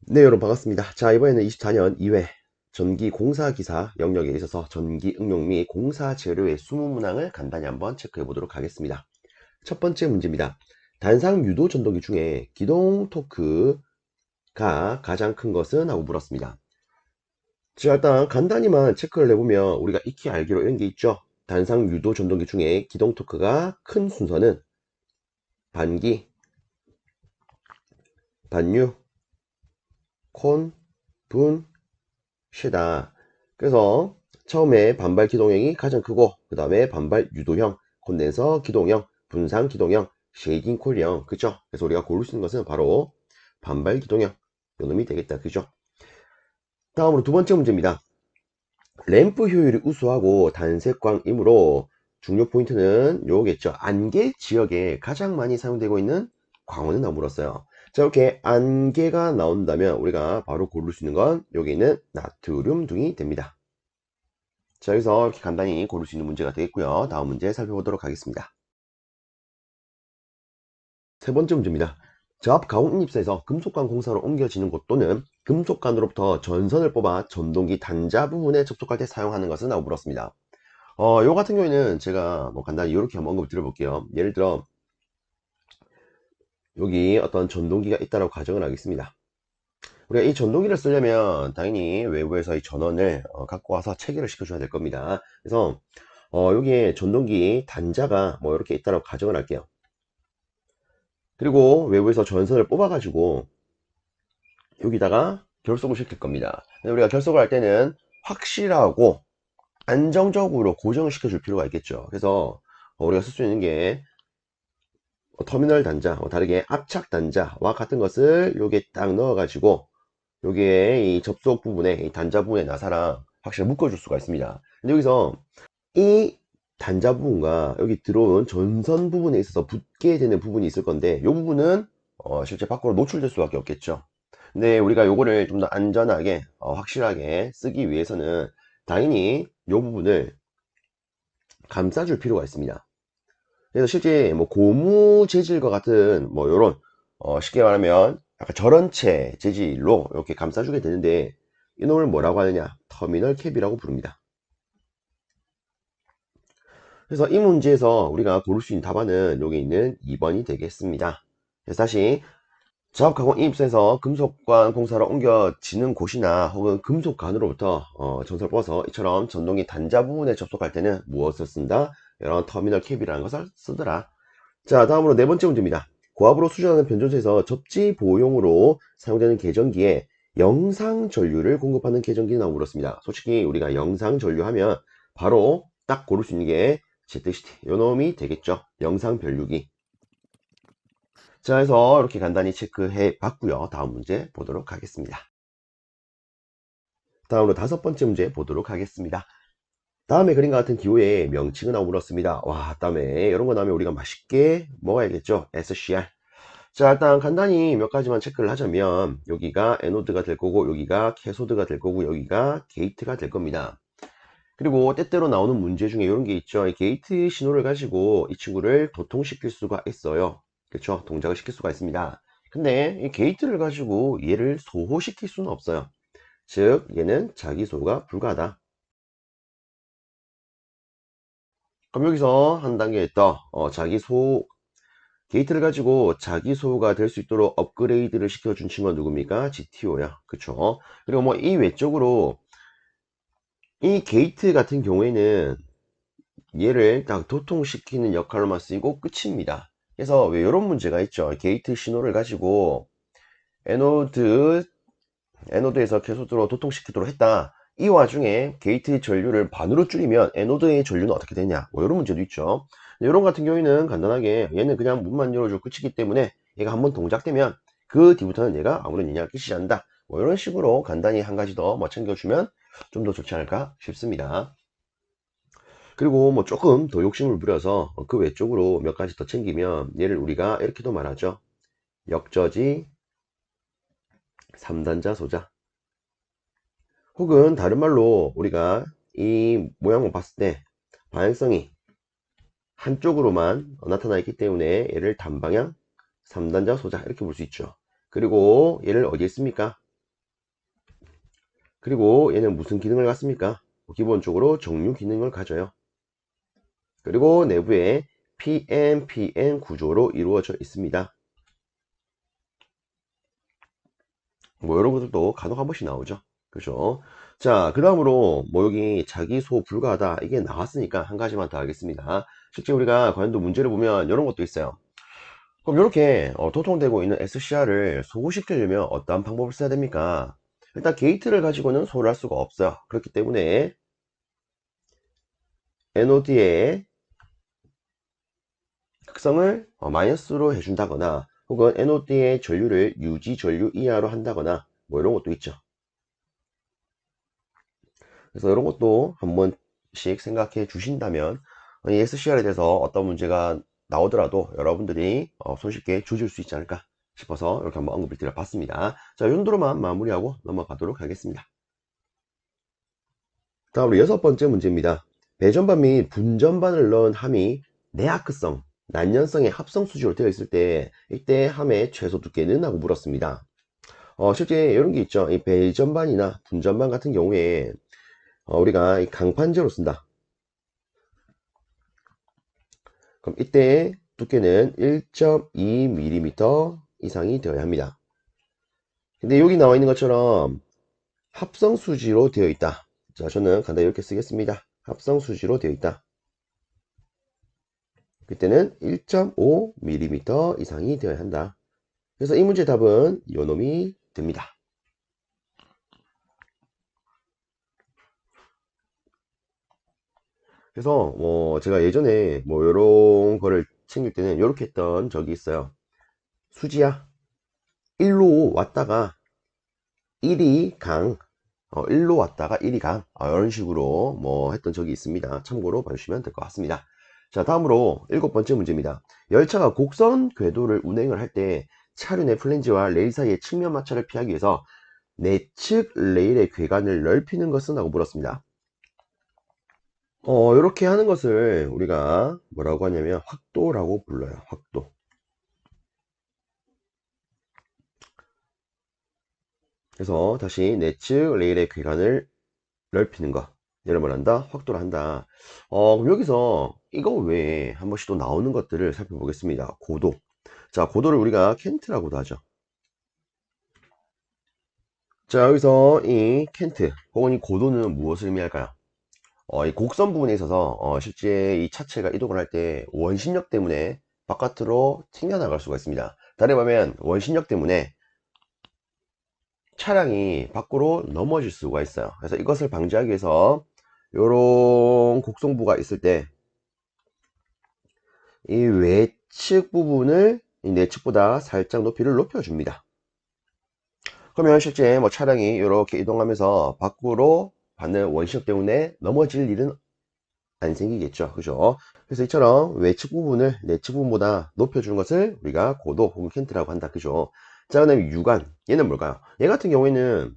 네, 여러분 반갑습니다. 자, 이번에는 24년 2회 전기공사기사 영역에 있어서 전기 응용 및 공사 재료의 20문항을 간단히 한번 체크해 보도록 하겠습니다. 첫 번째 문제입니다. 단상 유도 전동기 중에 기동 토크가 가장 큰 것은? 하고 물었습니다. 자, 일단 간단히만 체크를 해보면 우리가 익히 알기로 이런 게 있죠. 단상 유도 전동기 중에 기동 토크가 큰 순서는 반기, 반유, 콘, 분, 쉬다. 그래서 처음에 반발 기동형이 가장 크고 그 다음에 반발 유도형, 콘덴서 기동형, 분산 기동형, 쉐이딩 콜형. 그죠? 그래서 우리가 고를 수 있는 것은 바로 반발 기동형 요 놈이 되겠다. 그죠? 다음으로 두 번째 문제입니다. 램프 효율이 우수하고 단색광이므로 중요 포인트는 요겠죠. 안개 지역에 가장 많이 사용되고 있는 광원은? 나고 물었어요. 자, 이렇게 안개가 나온다면 우리가 바로 고를 수 있는 건 여기 있는 나트륨 등이 됩니다. 자, 여기서 이렇게 간단히 고를 수 있는 문제가 되겠고요. 다음 문제 살펴보도록 하겠습니다. 세 번째 문제입니다. 저압 가공 인입사에서 금속관 공사로 옮겨지는 곳 또는 금속관으로부터 전선을 뽑아 전동기 단자 부분에 접촉할 때 사용하는 것은? 라고 물었습니다. 요 같은 경우에는 제가 뭐 간단히 이렇게 한번 언급을 드려볼게요. 예를 들어 여기 어떤 전동기가 있다고 가정을 하겠습니다. 우리가 이 전동기를 쓰려면 당연히 외부에서 이 전원을 갖고 와서 체결을 시켜줘야 될 겁니다. 그래서 여기에 전동기 단자가 뭐 이렇게 있다고 가정을 할게요. 그리고 외부에서 전선을 뽑아 가지고 여기다가 결속을 시킬 겁니다. 우리가 결속을 할 때는 확실하고 안정적으로 고정을 시켜 줄 필요가 있겠죠. 그래서 우리가 쓸 수 있는 게 터미널 단자, 다르게 압착 단자와 같은 것을 여기에 딱 넣어 가지고 여기에 이 접속 부분에, 이 단자 부분에 나사랑 확실히 묶어 줄 수가 있습니다. 근데 여기서 이 단자 부분과 여기 들어온 전선 부분에 있어서 붙게 되는 부분이 있을 건데 이 부분은 실제 밖으로 노출될 수밖에 없겠죠. 근데 우리가 요거를 좀 더 안전하게 확실하게 쓰기 위해서는 당연히 이 부분을 감싸줄 필요가 있습니다. 그래서 실제 뭐 고무 재질과 같은 뭐 요런 쉽게 말하면 약간 저런체 재질로 이렇게 감싸주게 되는데 이 놈을 뭐라고 하느냐, 터미널 캡이라고 부릅니다. 그래서 이 문제에서 우리가 고를 수 있는 답안은 여기 있는 2번이 되겠습니다. 그래서 다시 저압가공 인입사에서 금속관 공사로 옮겨지는 곳이나 혹은 금속관으로부터 전선을 뽑아서 이처럼 전동기 단자 부분에 접속할 때는 무엇을 쓴다? 이런 터미널 캡이라는 것을 쓰더라. 자, 다음으로 네 번째 문제입니다. 고압으로 수전하는 변전소에서 접지 보호용으로 사용되는 계전기에 영상 전류를 공급하는 계전기는? 라고 물었습니다. 솔직히 우리가 영상 전류 하면 바로 딱 고를 수 있는 게 ZCT 요 놈이 되겠죠. 영상 변류기. 자, 해서 이렇게 간단히 체크해 봤고요. 다음 문제 보도록 하겠습니다. 다음으로 다섯 번째 문제 보도록 하겠습니다. 다음에 그림과 같은 기호의 명칭은? 하고 물었습니다. 와, 다음에 이런 거 나오면 우리가 맛있게 먹어야겠죠. SCR. 자, 일단 간단히 몇 가지만 체크를 하자면 여기가 에노드가 될 거고 여기가 캐소드가 될 거고 여기가 게이트가 될 겁니다. 그리고 때때로 나오는 문제 중에 이런 게 있죠. 이 게이트 신호를 가지고 이 친구를 도통시킬 수가 있어요. 그렇죠? 동작을 시킬 수가 있습니다. 근데 이 게이트를 가지고 얘를 소호시킬 수는 없어요. 즉 얘는 자기 소호가 불가하다. 그럼 여기서 한 단계 더 자기 소호, 게이트를 가지고 자기 소호가 될 수 있도록 업그레이드를 시켜준 친구가 누굽니까? GTO야. 그쵸? 그리고 뭐 이 외적으로 이 게이트 같은 경우에는 얘를 딱 도통시키는 역할로만 쓰이고 끝입니다. 그래서 왜 이런 문제가 있죠. 게이트 신호를 가지고 에노드, 에노드에서 캐소드로 도통시키도록 했다. 이 와중에 게이트 전류를 반으로 줄이면 에노드의 전류는 어떻게 되냐, 뭐 이런 문제도 있죠. 이런 같은 경우에는 간단하게 얘는 그냥 문만 열어주고 끝이기 때문에 얘가 한번 동작되면 그 뒤부터는 얘가 아무런 영향을 끼치지 않는다. 뭐 이런 식으로 간단히 한 가지 더 뭐 챙겨주면 좀 더 좋지 않을까 싶습니다. 그리고 뭐 조금 더 욕심을 부려서 그 외쪽으로 몇 가지 더 챙기면 얘를 우리가 이렇게도 말하죠. 역저지 3단자 소자. 혹은 다른 말로 우리가 이 모양을 봤을 때 방향성이 한쪽으로만 나타나 있기 때문에 얘를 단방향 3단자 소자 이렇게 볼 수 있죠. 그리고 얘를 어디에 씁니까? 그리고 얘는 무슨 기능을 갖습니까? 기본적으로 정류 기능을 가져요. 그리고 내부에 PMPN 구조로 이루어져 있습니다. 뭐 이런 것들도 간혹 한 번씩 나오죠. 그죠? 자, 그 다음으로 뭐 여기 자기소 불가하다 이게 나왔으니까 한 가지만 더 하겠습니다. 실제 우리가 관련도 문제를 보면 이런 것도 있어요. 그럼 이렇게 도통되고 있는 SCR을 소구시키려면 어떠한 방법을 써야 됩니까? 일단 게이트를 가지고는 소를 할 수가 없어요. 그렇기 때문에 NOD의 극성을 마이너스로 해준다거나 혹은 NOD의 전류를 유지 전류 이하로 한다거나 뭐 이런 것도 있죠. 그래서 이런 것도 한 번씩 생각해 주신다면 이 SCR에 대해서 어떤 문제가 나오더라도 여러분들이 손쉽게 조질 수 있지 않을까 싶어서 이렇게 한번 언급을 드려봤습니다. 자, 이 정도로만 마무리하고 넘어가도록 하겠습니다. 다음으로 6번째 문제입니다. 배전반 및 분전반을 넣은 함이 내아크성, 난연성의 합성 수지로 되어 있을 때 이때 함의 최소 두께는? 하고 물었습니다. 실제 이런 게 있죠. 이 배전반이나 분전반 같은 경우에 우리가 이 강판재로 쓴다. 그럼 이때 두께는 1.2mm 이상이 되어야 합니다. 근데 여기 나와 있는 것처럼 합성수지로 되어 있다. 자, 저는 간단히 이렇게 쓰겠습니다. 합성수지로 되어 있다. 그때는 1.5mm 이상이 되어야 한다. 그래서 이 문제 답은 요놈이 됩니다. 그래서 제가 예전에 뭐 요런 거를 챙길 때는 이렇게 했던 적이 있어요. 수지야 1로 왔다가 1이 강 1로 왔다가 1이 강 이런 식으로 뭐 했던 적이 있습니다. 참고로 봐주시면 될 것 같습니다. 자, 다음으로 7번째 문제입니다. 열차가 곡선 궤도를 운행을 할 때 차륜 의 플랜지와 레일 사이의 측면 마찰을 피하기 위해서 내측 레일의 궤관을 넓히는 것은? 하고 물었습니다. 이렇게 하는 것을 우리가 뭐라고 하냐면 확도라고 불러요. 확도. 그래서 다시 내측 레일의 궤관을 넓히는 것, 이런 말 한다, 확도를 한다. 그럼 여기서 이거 외에 한 번씩 또 나오는 것들을 살펴보겠습니다. 고도. 자, 고도를 우리가 켄트라고도 하죠. 자, 여기서 이 켄트 혹은 이 고도는 무엇을 의미할까요? 이 곡선 부분에 있어서 실제 이 차체가 이동을 할 때 원심력 때문에 바깥으로 튕겨나갈 수가 있습니다. 다른 말하면 원심력 때문에 차량이 밖으로 넘어질 수가 있어요. 그래서 이것을 방지하기 위해서 이런 곡선부가 있을 때 이 외측 부분을 이 내측보다 살짝 높이를 높여줍니다. 그러면 실제 뭐 차량이 이렇게 이동하면서 밖으로 받는 원심력 때문에 넘어질 일은 안 생기겠죠. 그죠? 그래서 이처럼 외측 부분을 내측 부분보다 높여주는 것을 우리가 고도 혹은 켄트라고 한다. 그죠? 자, 그 다음에 유관. 얘는 뭘까요? 얘 같은 경우에는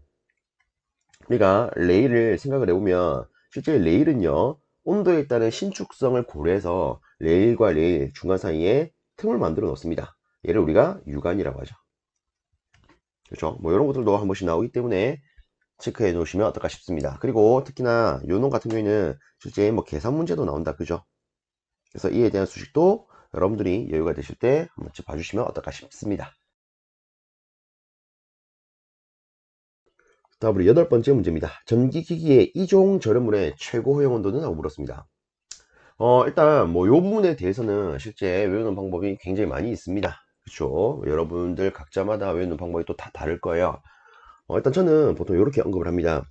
우리가 레일을 생각을 해보면 실제 레일은요, 온도에 따른 신축성을 고려해서 레일과 레일 중간 사이에 틈을 만들어 놓습니다. 얘를 우리가 유관이라고 하죠. 그렇죠? 뭐 이런 것들도 한 번씩 나오기 때문에 체크해 놓으시면 어떨까 싶습니다. 그리고 특히나 요놈 같은 경우에는 실제 뭐 계산 문제도 나온다. 그죠? 그래서 이에 대한 수식도 여러분들이 여유가 되실 때 한 번쯤 봐주시면 어떨까 싶습니다. 다음으로 8번째 문제입니다. 전기기기의 이종 절연물의 최고 허용 온도는? 하고 물었습니다. 일단 뭐 요 부분에 대해서는 실제 외우는 방법이 굉장히 많이 있습니다. 그렇죠? 여러분들 각자마다 외우는 방법이 또 다 다를 거예요. 일단 저는 보통 이렇게 언급을 합니다.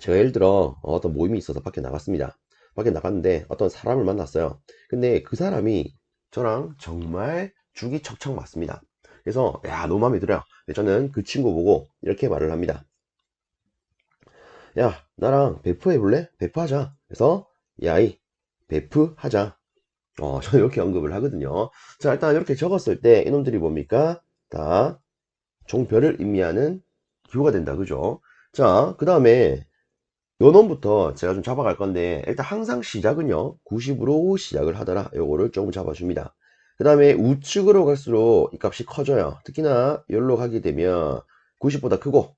제가 예를 들어 어떤 모임이 있어서 밖에 나갔습니다. 밖에 나갔는데 어떤 사람을 만났어요. 근데 그 사람이 저랑 정말 죽이 척척 맞습니다. 그래서 야, 너무 마음에 들어요. 근데 저는 그 친구 보고 이렇게 말을 합니다. 야, 나랑 베프 해볼래? 베프 하자. 그래서 야이 베프 하자. 저는 이렇게 언급을 하거든요. 자, 일단 이렇게 적었을 때 이놈들이 뭡니까? 다 종별을 의미하는 기호가 된다. 그죠? 자, 그 다음에 요 놈부터 제가 좀 잡아갈 건데, 일단 항상 시작은요 90으로 시작을 하더라. 요거를 조금 잡아줍니다. 그 다음에 우측으로 갈수록 이 값이 커져요. 특히나 여기로 가게 되면 90보다 크고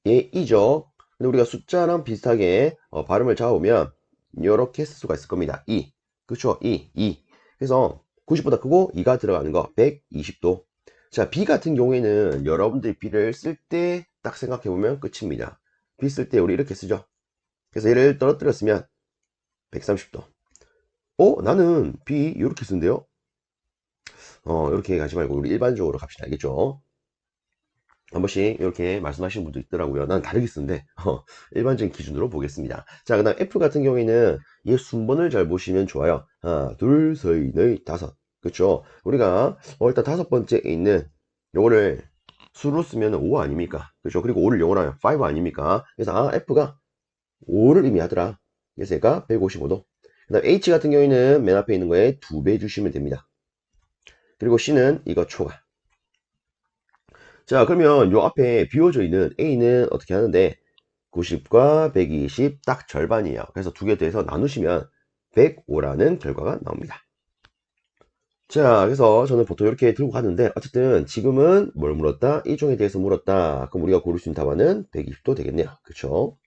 얘 2죠. 근데 우리가 숫자랑 비슷하게 발음을 잡으면 이렇게 쓸 수가 있을 겁니다. 2. 그쵸? 2. 그래서 90보다 크고 2가 들어가는 거 120도. 자, B 같은 경우에는 여러분들이 B를 쓸 때 딱 생각해보면 끝입니다. B 쓸 때 우리 이렇게 쓰죠. 그래서 얘를 떨어뜨렸으면 130도. 나는 B 이렇게 쓴대요. 이렇게 가지 말고 우리 일반적으로 갑시다. 알겠죠? 한 번씩 이렇게 말씀하시는 분도 있더라고요. 난 다르게 쓰는데 일반적인 기준으로 보겠습니다. 자, 그 다음 F 같은 경우에는 이 순번을 잘 보시면 좋아요. 하나, 둘, 셋, 넷, 다섯. 그쵸? 우리가 일단 다섯 번째에 있는 요거를 수로 쓰면 5 아닙니까? 그죠? 그리고 5를 영어로 하면 5 아닙니까? 그래서 F가 5를 의미하더라. 그래서 얘가 155도. 그 다음 H 같은 경우에는 맨 앞에 있는 거에 2배 주시면 됩니다. 그리고 C는 이거 초과. 자, 그러면 요 앞에 비워져 있는 A는 어떻게 하는데 90과 120 딱 절반이에요. 그래서 두 개 더해서 나누시면 105라는 결과가 나옵니다. 자, 그래서 저는 보통 이렇게 들고 가는데 어쨌든 지금은 뭘 물었다? 이종에 대해서 물었다. 그럼 우리가 고를 수 있는 답안은 120도 되겠네요. 그쵸?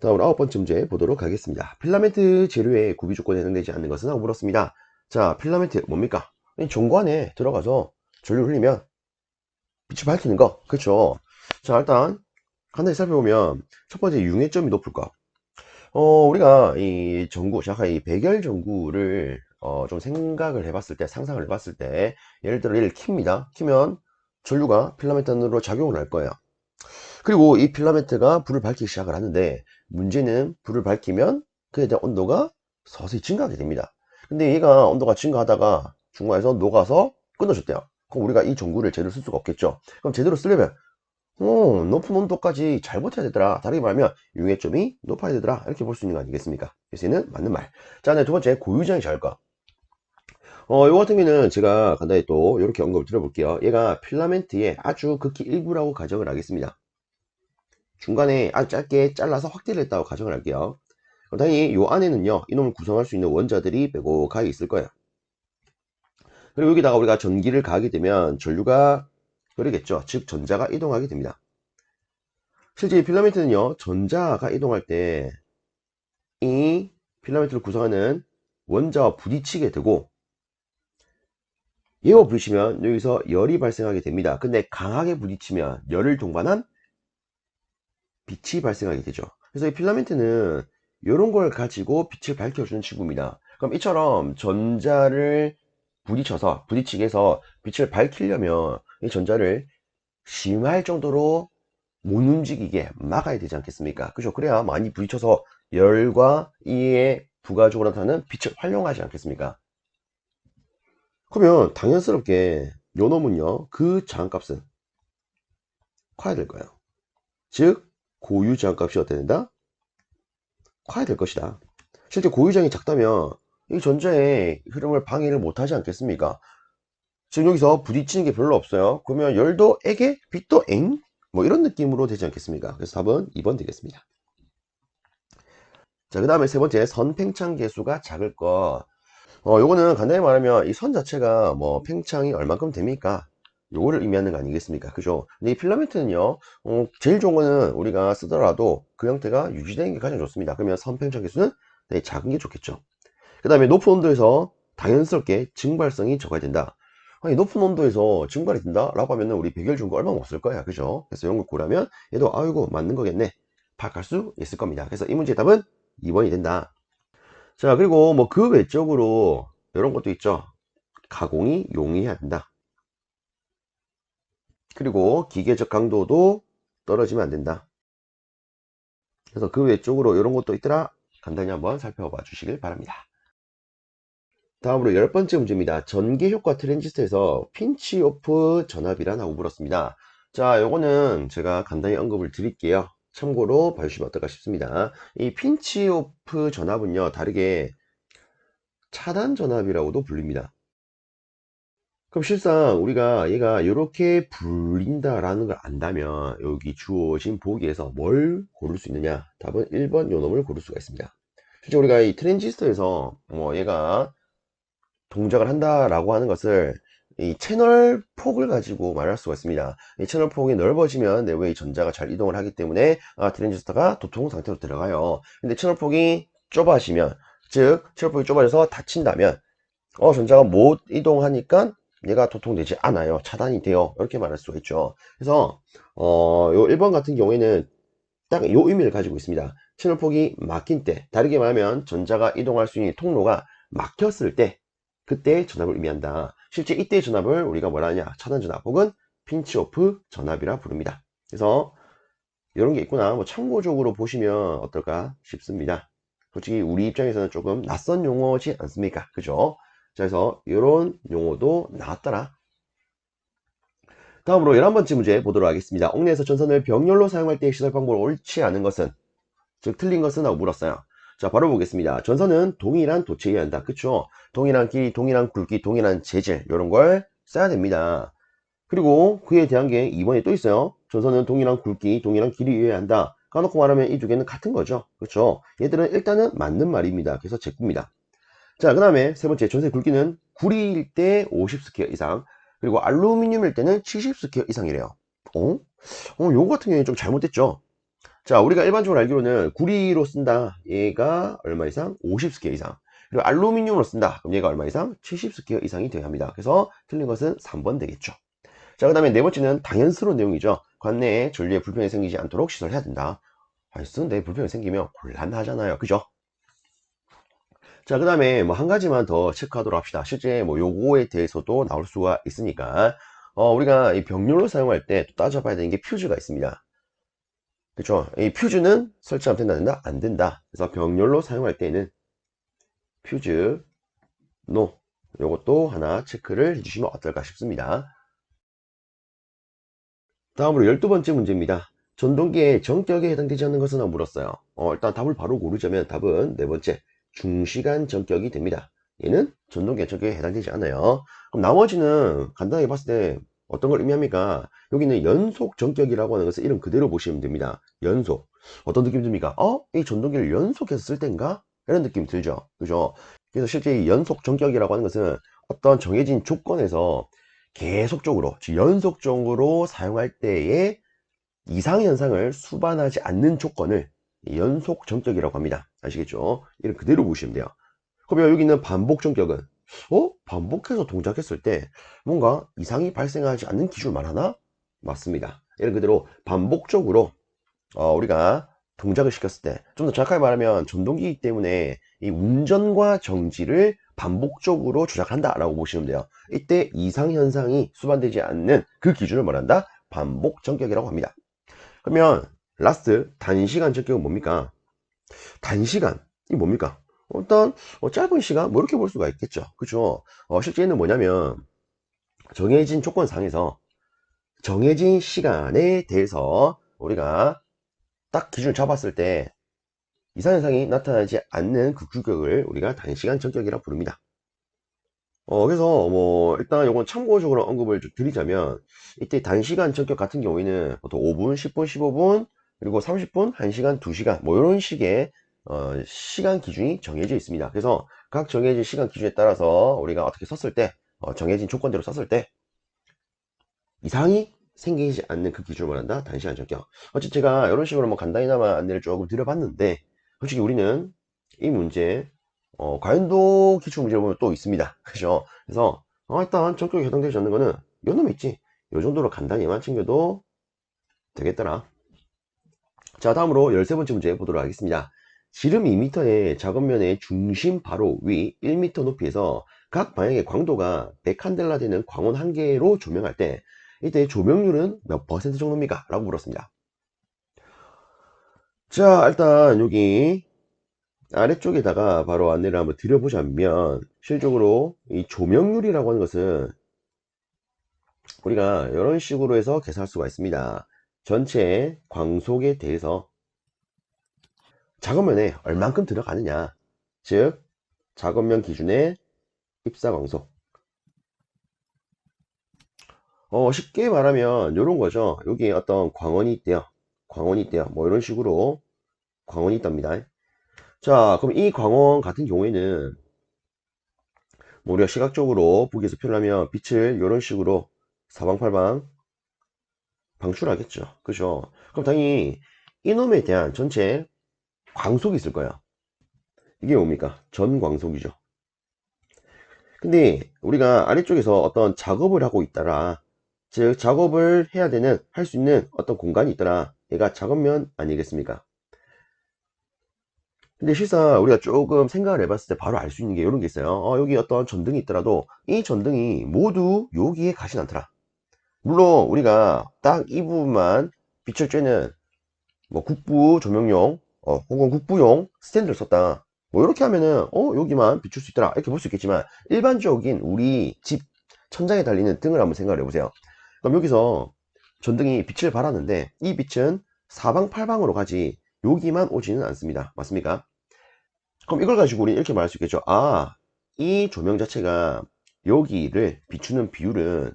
다음으로 아홉 번째 문제 보도록 하겠습니다. 필라멘트 재료의 구비 조건에 해당되지 않는 것은? 하고 물었습니다. 자, 필라멘트 뭡니까? 전구 안에 들어가서 전류를 흘리면 빛이 밝히는 거. 그쵸? 자, 일단 간단히 살펴보면 첫 번째 융해점이 높을 거. 우리가 이 전구, 잠깐 이 백열 전구를 좀 생각을 해봤을 때, 상상을 해봤을 때, 예를 들어 얘를 킵니다. 키면 전류가 필라멘트 안으로 작용을 할 거예요. 그리고 이 필라멘트가 불을 밝히기 시작을 하는데, 문제는 불을 밝히면 그에 대한 온도가 서서히 증가하게 됩니다. 근데 얘가 온도가 증가하다가 중간에서 녹아서 끊어졌대요. 그럼 우리가 이 전구를 제대로 쓸 수가 없겠죠. 그럼 제대로 쓰려면 높은 온도까지 잘 버텨야 되더라. 다르게 말하면 융해점이 높아야 되더라. 이렇게 볼 수 있는 거 아니겠습니까? 그래서 얘는 맞는 말. 자, 네, 두 번째 고유장이 잘까? 이거 같은 경우는 제가 간단히 또 이렇게 언급을 드려볼게요. 얘가 필라멘트의 아주 극히 일부라고 가정을 하겠습니다. 중간에 아주 짧게 잘라서 확대를 했다고 가정을 할게요. 그럼 당연히 이 안에는요, 이놈을 구성할 수 있는 원자들이 빼곡하게 있을 거예요. 그리고 여기다가 우리가 전기를 가하게 되면 전류가 흐르겠죠. 즉 전자가 이동하게 됩니다. 실제 이 필라멘트는요, 전자가 이동할 때 이 필라멘트를 구성하는 원자와 부딪히게 되고, 얘와 부딪히면 여기서 열이 발생하게 됩니다. 근데 강하게 부딪히면 열을 동반한 빛이 발생하게 되죠. 그래서 이 필라멘트는 이런 걸 가지고 빛을 밝혀주는 친구입니다. 그럼 이처럼 전자를 부딪히게 해서 빛을 밝히려면 이 전자를 심할 정도로 못 움직이게 막아야 되지 않겠습니까? 그죠? 그래야 많이 부딪혀서 열과 이에 부가적으로 나타나는 빛을 활용하지 않겠습니까? 그러면 당연스럽게 요 놈은요, 그 저항값은 커야 될 거예요. 즉 고유 저항값이 어떻게 된다? 커야 될 것이다. 실제 고유장이 작다면 이 전자의 흐름을 방해를 못 하지 않겠습니까? 지금 여기서 부딪히는 게 별로 없어요. 그러면 열도 에게 빛도 엥? 뭐 이런 느낌으로 되지 않겠습니까? 그래서 답은 2번 되겠습니다. 자, 그 다음에 세 번째, 선 팽창 계수가 작을 것. 요거는 간단히 말하면 이 선 자체가 뭐 팽창이 얼만큼 됩니까? 요거를 의미하는 거 아니겠습니까? 그죠? 근데 이 필라멘트는요, 제일 좋은 거는 우리가 쓰더라도 그 형태가 유지되는 게 가장 좋습니다. 그러면 선 팽창 계수는 되게 작은 게 좋겠죠. 그 다음에 높은 온도에서 당연스럽게 증발성이 적어야 된다. 아니, 높은 온도에서 증발이 된다? 라고 하면은 우리 백열 중고 얼마 못 쓸 거야. 그죠? 그래서 이런 걸 고르면 얘도 아이고, 맞는 거겠네. 파악할 수 있을 겁니다. 그래서 이 문제의 답은 2번이 된다. 자, 그리고 뭐 그 외적으로 이런 것도 있죠. 가공이 용이해야 된다. 그리고 기계적 강도도 떨어지면 안 된다. 그래서 그 외적으로 이런 것도 있더라. 간단히 한번 살펴봐 주시길 바랍니다. 다음으로 열 번째 문제입니다. 전개 효과 트랜지스터에서 핀치 오프 전압이란 물었습니다. 자, 요거는 제가 간단히 언급을 드릴게요. 참고로 봐주시면 어떨까 싶습니다. 이 핀치 오프 전압은요, 다르게 차단 전압이라고도 불립니다. 그럼 실상 우리가 얘가 이렇게 불린다라는 걸 안다면 여기 주어진 보기에서 뭘 고를 수 있느냐? 답은 1번 요 놈을 고를 수가 있습니다. 실제 우리가 이 트랜지스터에서 얘가 동작을 한다라고 하는 것을 이 채널 폭을 가지고 말할 수가 있습니다. 이 채널 폭이 넓어지면 내부의 전자가 잘 이동을 하기 때문에 트랜지스터가 도통 상태로 들어가요. 근데 채널 폭이 좁아지면, 즉 채널 폭이 좁아져서 닫힌다면 전자가 못 이동하니까 얘가 도통되지 않아요. 차단이 돼요. 이렇게 말할 수가 있죠. 그래서 요 1번 같은 경우에는 딱 요 의미를 가지고 있습니다. 채널 폭이 막힌 때, 다르게 말하면 전자가 이동할 수 있는 통로가 막혔을 때, 그때의 전압을 의미한다. 실제 이때의 전압을 우리가 뭐라 하냐, 차단 전압 혹은 핀치오프 전압이라 부릅니다. 그래서 이런 게 있구나, 뭐 참고적으로 보시면 어떨까 싶습니다. 솔직히 우리 입장에서는 조금 낯선 용어지 않습니까? 그죠? 자, 그래서 이런 용어도 나왔더라. 다음으로 11번째 문제 보도록 하겠습니다. 옥내에서 전선을 병렬로 사용할 때의 시설 방법을 옳지 않은 것은, 즉 틀린 것은 하고 물었어요. 자, 바로 보겠습니다. 전선은 동일한 도체여야 한다. 그쵸? 동일한 길이, 동일한 굵기, 동일한 재질, 이런 걸 써야 됩니다. 그리고 그에 대한 게 2번에 또 있어요. 전선은 동일한 굵기, 동일한 길이여야 한다. 까놓고 말하면 이 두 개는 같은 거죠. 그렇죠? 얘들은 일단은 맞는 말입니다. 그래서 제 겁니다. 자, 그 다음에 세 번째, 전선의 굵기는 구리일 때 50스퀘어 이상, 그리고 알루미늄일 때는 70스퀘어 이상이래요. 요거 같은 경우에는 좀 잘못됐죠. 자, 우리가 일반적으로 알기로는 구리로 쓴다. 얘가 얼마 이상? 50스퀘어 이상. 그리고 알루미늄으로 쓴다. 그럼 얘가 얼마 이상? 70스퀘어 이상이 되어야 합니다. 그래서 틀린 것은 3번 되겠죠. 자, 그 다음에 네 번째는 당연스러운 내용이죠. 관내에 전류에 불편이 생기지 않도록 시설해야 된다. 하여튼 내 불편이 생기면 곤란하잖아요. 그죠? 자, 그 다음에 뭐 한 가지만 더 체크하도록 합시다. 실제 뭐 요거에 대해서도 나올 수가 있으니까 우리가 이 병렬로 사용할 때 또 따져봐야 되는 게 퓨즈가 있습니다. 그쵸? 이 퓨즈는 설치하면 된다, 된다? 안 된다. 그래서 병렬로 사용할 때는 퓨즈, 노. 요것도 하나 체크를 해주시면 어떨까 싶습니다. 다음으로 12번째 문제입니다. 전동기의 전격에 해당되지 않는 것은? 물었어요. 일단 답을 바로 고르자면 답은 네 번째, 중시간 전격이 됩니다. 얘는 전동기의 전격에 해당되지 않아요. 그럼 나머지는 간단하게 봤을 때 어떤 걸 의미합니까? 여기는 연속 전격이라고 하는 것을 이름 그대로 보시면 됩니다. 연속. 어떤 느낌 듭니까? 이 전동기를 연속해서 쓸 땐가? 이런 느낌 들죠. 그죠? 그래서 실제 이 연속 전격이라고 하는 것은 어떤 정해진 조건에서 계속적으로, 즉 연속적으로 사용할 때의 이상현상을 수반하지 않는 조건을 연속 전격이라고 합니다. 아시겠죠? 이를 그대로 보시면 돼요. 그러면 여기 있는 반복 전격은 반복해서 동작했을 때 뭔가 이상이 발생하지 않는 기준을 말하나? 맞습니다. 이를 그대로 반복적으로 우리가 동작을 시켰을 때, 좀 더 정확하게 말하면 전동기이기 때문에 이 운전과 정지를 반복적으로 조작한다 라고 보시면 돼요. 이때 이상현상이 수반되지 않는 그 기준을 말한다? 반복 전격이라고 합니다. 그러면 라스트 단시간 전격은 뭡니까? 단시간이 뭡니까? 일단 짧은 시간 뭐 이렇게 볼 수가 있겠죠. 그죠? 실제는 뭐냐면 정해진 조건상에서 정해진 시간에 대해서 우리가 딱 기준을 잡았을 때 이상현상이 나타나지 않는 그 규격을 우리가 단시간 전격이라 부릅니다. 그래서 뭐 일단 이건 참고적으로 언급을 좀 드리자면, 이때 단시간 전격 같은 경우에는 보통 5분, 10분, 15분, 그리고 30분, 1시간, 2시간 뭐 이런 식의 시간 기준이 정해져 있습니다. 그래서 각 정해진 시간 기준에 따라서 우리가 어떻게 썼을 때 정해진 조건대로 썼을 때 이상이 생기지 않는 그 기준을 말한다. 단시간 전격. 어쨌든 제가 이런 식으로 뭐 간단히나마 안내를 조금 드려봤는데, 솔직히 우리는 이 문제 과연도 기출 문제를 보면 또 있습니다. 그죠? 그래서 일단 전격에 해당되지 않는 거는 요 놈 있지. 요 정도로 간단히만 챙겨도 되겠더라. 자, 다음으로 13번째 문제 보도록 하겠습니다. 지름 2m의 작업면의 중심 바로 위 1m 높이에서 각 방향의 광도가 100칸델라 되는 광원 한 개로 조명할 때 이때 조명률은 몇 퍼센트 정도입니까? 라고 물었습니다. 자, 일단 여기 아래쪽에다가 바로 안내를 한번 드려보자면, 실적으로 이 조명률이라고 하는 것은 우리가 이런 식으로 해서 계산할 수가 있습니다. 전체 광속에 대해서 작업면에 얼만큼 들어가느냐, 즉 작업면 기준의 입사광속. 쉽게 말하면 이런 거죠. 여기 어떤 광원이 있대요. 광원이 있대요. 뭐 이런 식으로 광원이 있답니다. 자, 그럼 이 광원 같은 경우에는 뭐 우리가 시각적으로 보기 위해서 표현하면 빛을 이런 식으로 사방팔방 방출하겠죠. 그죠? 그럼 당연히 이놈에 대한 전체 광속이 있을 거야. 이게 뭡니까? 전광속이죠. 근데 우리가 아래쪽에서 어떤 작업을 하고 있더라. 즉 작업을 해야 되는 할 수 있는 어떤 공간이 있더라. 얘가 작업면 아니겠습니까? 근데 실상 우리가 조금 생각을 해봤을 때 바로 알 수 있는 게 이런 게 있어요. 여기 어떤 전등이 있더라도 이 전등이 모두 여기에 가진 않더라. 물론 우리가 딱 이 부분만 빛을 쬐는 뭐 국부 조명용 혹은 국부용 스탠드를 썼다, 뭐 이렇게 하면은 여기만 비출 수 있더라 이렇게 볼 수 있겠지만, 일반적인 우리 집 천장에 달리는 등을 한번 생각을 해보세요. 그럼 여기서 전등이 빛을 발하는데 이 빛은 사방팔방으로 가지 여기만 오지는 않습니다. 맞습니까? 그럼 이걸 가지고 우리 이렇게 말할 수 있겠죠. 이 조명 자체가 여기를 비추는 비율은